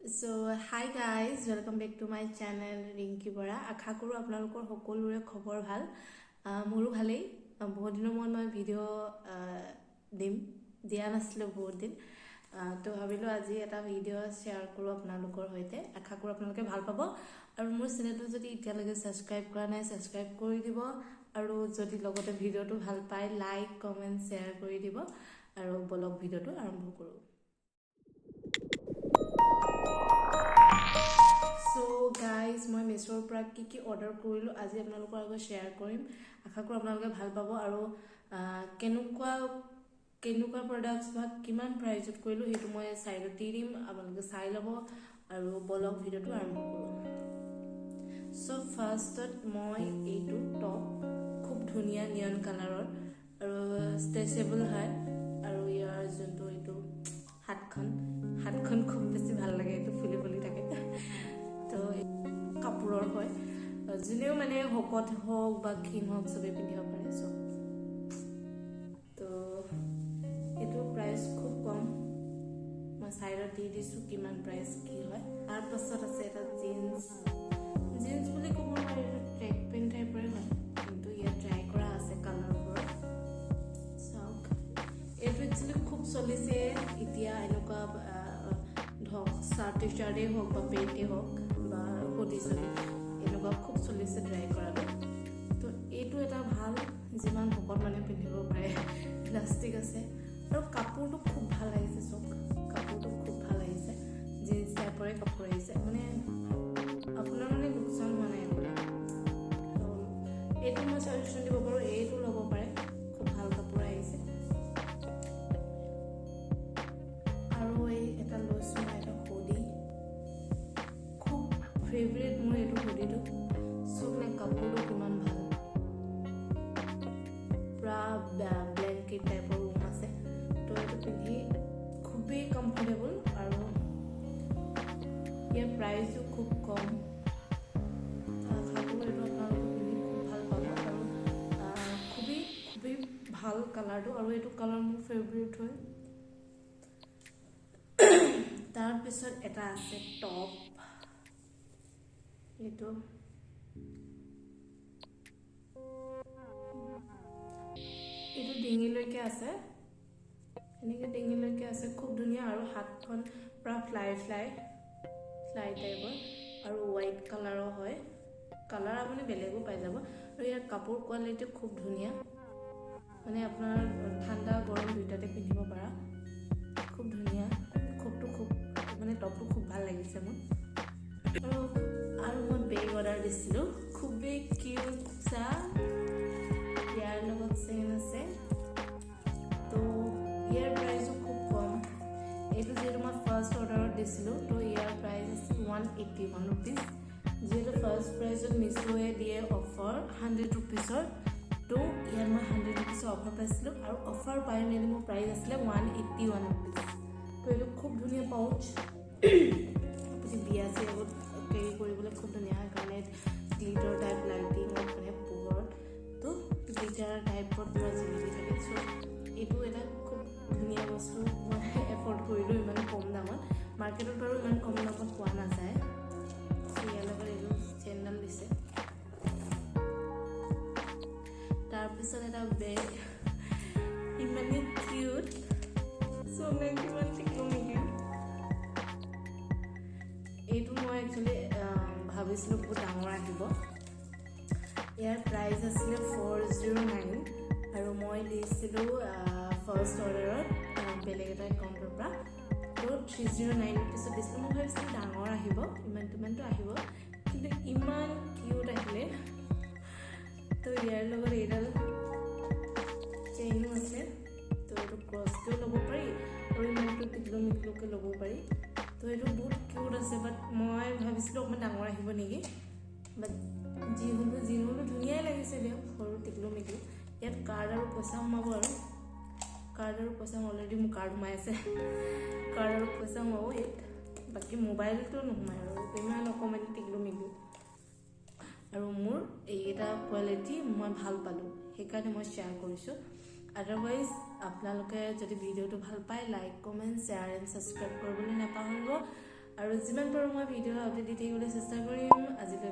So hi guys, welcome back to my channel Rinki Bora. আশা কৰো আপোনালোকৰ সকলোৰে খবৰ ভাল। মোৰো ভালেই। বহুত দিনৰ মূৰত মই ভিডিঅ' দিয়া নাছিলোঁ বহুত দিন। তো ভাবিলোঁ আজি এটা ভিডিঅ' শ্বেয়াৰ কৰোঁ আপোনালোকৰ সৈতে। আশা কৰো আপোনালোকে ভাল পাব আৰু মোৰ চেনেলটো যদি এতিয়ালৈকে সাবস্ক্ৰাইব কৰা নাই সাবস্ক্ৰাইব কৰি দিব আৰু যদি লগতে ভিডিঅ'টো ভাল পায় লাইক কমেন্ট শ্বেয়াৰ কৰি দিব আৰু বলক ভিডিঅ'টো আৰম্ভ কৰোঁ। So guys, মই মেছৰ পৰা কি অৰ্ডাৰ কৰিলোঁ আজি আপোনালোকৰ আগত শ্বেয়াৰ কৰিম। আশা কৰোঁ আপোনালোকে ভাল পাব আৰু কেনেকুৱা প্ৰডাক্টছ বা কিমান প্ৰাইজত কৰিলোঁ সেইটো মই চাইডত দি দিম, আপোনালোকে চাই ল'ব আৰু বলক ভিডিঅ'টো আৰম্ভ কৰোঁ। সো ফাৰ্ষ্টত মই এইটো টপ খুব ধুনীয়া নিয়ন কালাৰৰ আৰু ষ্ট্ৰেচেবল হয় আৰু ইয়াৰ যোনটো এইটো হাতখন খুব বেছি ভাল লাগে, এইটো ফুলি ফুলি থাকে। তো কাপোৰৰ হয়, যোনেও মানে শকত হওক বা ক্ষীণ হওক চবেই পিন্ধিব পাৰে। চব তো এইটো প্ৰাইচ খুব কম, মই চাইডত দি দিছোঁ কিমান প্ৰাইচ কি হয়। তাৰ পাছত আছে এটা জিন্স বুলি ক'ব নোৱাৰি, এইটো ট্ৰেক পেণ্ট টাইপৰে হয়, কিন্তু ইয়াত ট্ৰাই কৰা আছে কালাৰবোৰ। চাওক এইটো একচুৱেলি খুব চলিছে এতিয়া, এনেকুৱা ধৰক চাৰ্টেই হওক বা পেণ্টেই হওক বা হুডি এনেকুৱা খুব চলিছে ট্ৰাই কৰাটো। তো এইটো এটা ভাল, যিমান শকত মানে পিন্ধিব পাৰে, ইলাষ্টিক আছে আৰু কাপোৰটো খুব ভাল আহিছে। চব কাপোৰটো খুব ভাল আহিছে, জিন্স টাইপৰে কাপোৰ আহিছে, মানে আপোনাৰ মানে লোকচান হোৱা নাই। এইটো মই ছাজেশ্যন দিব পাৰোঁ, এইটো ল'ব পাৰে, খুব ভাল কাপোৰ আহিছে। আৰু এই এটা লৈছোঁ মই এটা হুডি, খুব ফেভৰেট মোৰ এইটো হুডিটো। চব মানে কাপোৰটো কিমান ভাল, পুৰা ব্লেংকেট টাইপৰ ৰুম আছে। তো এইটো পিন্ধি খুবেই কমফৰ্টেবল আৰু ইয়াৰ প্ৰাইচো খুব কম। কাপোৰ এইটো আপোনালোকে পিন্ধি খুব ভাল পাব আৰু খুবেই ভাল কালাৰটো, আৰু এইটো কালাৰ মোৰ ফেভৰেট হয়। তাৰপিছত এটা আছে টপ, এইটো ডিঙিলৈকে আছে, এনেকৈ ডিঙিলৈকে আছে, খুব ধুনীয়া আৰু হাতখন পূৰা ফ্লাই টাইপৰ আৰু হোৱাইট কালাৰৰ হয়। কালাৰ আপুনি বেলেগো পাই যাব আৰু ইয়াৰ কাপোৰ কোৱালিটি খুব ধুনীয়া, মানে আপোনাৰ ঠাণ্ডা গৰম দুইটাতে পিন্ধিব পাৰা, খুব ধুনীয়া। খুব মানে টপটো খুব ভাল লাগিছে মোৰ। আৰু মই বেগ অৰ্ডাৰ দিছিলোঁ, খুবেই কিউট চা, ইয়াৰ লগত চেইন আছে। তো ইয়াৰ প্ৰাইচো খুব কম। এইটো যিহেতু মই ফাৰ্ষ্ট অৰ্ডাৰত দিছিলোঁ, তো ইয়াৰ প্ৰাইচ আছে 181 ৰুপিজ। যিহেতু ফাৰ্ষ্ট প্ৰাইজত মিছোৱে দিয়ে অফাৰ 100 ৰুপিজৰ, তো ইয়াত মই 100 ৰুপিজৰ অফাৰ পাইছিলোঁ আৰু অফাৰ পাই মেলি মোৰ প্ৰাইচ আছিলে 181 ৰুপিজ। তো এইটো খুব ধুনীয়া পাউচ, আপুনি বিয়া চিয়াত কেৰি কৰিবলৈ খুব ধুনীয়া হয়, কাৰণে গ্লিটাৰ টাইপ লাইটিঙত মানে পোহৰত, তো গ্লিটাৰ টাইপত পূৰা জিলিকি থাকে। চ' এইটো এটা খুব ধুনীয়া বস্তু, মই এফৰ্ড কৰিলোঁ ইমান কম দামত। মাৰ্কেটত বাৰু ইমান কম দামত পোৱা নাযায়। চ' ইয়াৰ লগত এইটো চেণ্ডেল দিছে। তাৰপিছত এটা বেগ, ইমানেই কিউট, চ' মই কিমান শিকিলোঁ নেকি। এইটো মই একচুৱেলি ভাবিছিলোঁ বহুত ডাঙৰ আহিব। ইয়াৰ প্ৰাইচ আছিলে 409 আৰু মই দিছিলোঁ ফাৰ্ষ্ট অৰ্ডাৰত বেলেগ এটা একাউণ্টৰ পৰা, তো 309 ৰুপিছত দিছিলোঁ। মই ভাবিছিলোঁ ডাঙৰ আহিব, ইমানটো আহিব, কিন্তু ইমান কিউট আহিলে। তো ইয়াৰ লগত এইডাল চেইনো আছে, তো এইটো ক্ৰছকেও ল'ব পাৰি আৰু ইমানটো টিকলুকৈ ল'ব পাৰি। তো এইটো বহুত কিউট আছে, বাট মই ভাবিছিলোঁ অকণমান ডাঙৰ আহিব নেকি, বাট যি হ'লেও ধুনীয়াই লাগিছে দিয়ক, সৰু টিকলু মিকলু। ইয়াত কাৰ্ড আৰু পইচা সোমাব, আৰু কাৰ্ড আৰু পইচা অলৰেডি মোৰ কাৰ্ড সোমাই আছে, কাৰ্ড আৰু পইচা সোমাব ইয়াত, বাকী মোবাইলটো নোসোমায়। আৰু ইমান অকণমান টিকলু মিকলু, আৰু মোৰ এইকেইটা কোৱালিটি মই ভাল পালোঁ, সেইকাৰণে মই শ্বেয়াৰ কৰিছোঁ। আদাৰৱাইজ আপোনালোকে যদি ভিডিঅ'টো ভাল পায় like comment share and subscribe কৰিবলৈ নাপাহৰিব। আৰু যিমান পাৰোঁ মই ভিডিঅ' আপডেট দি থাকিবলৈ চেষ্টা কৰিম। আজিলৈ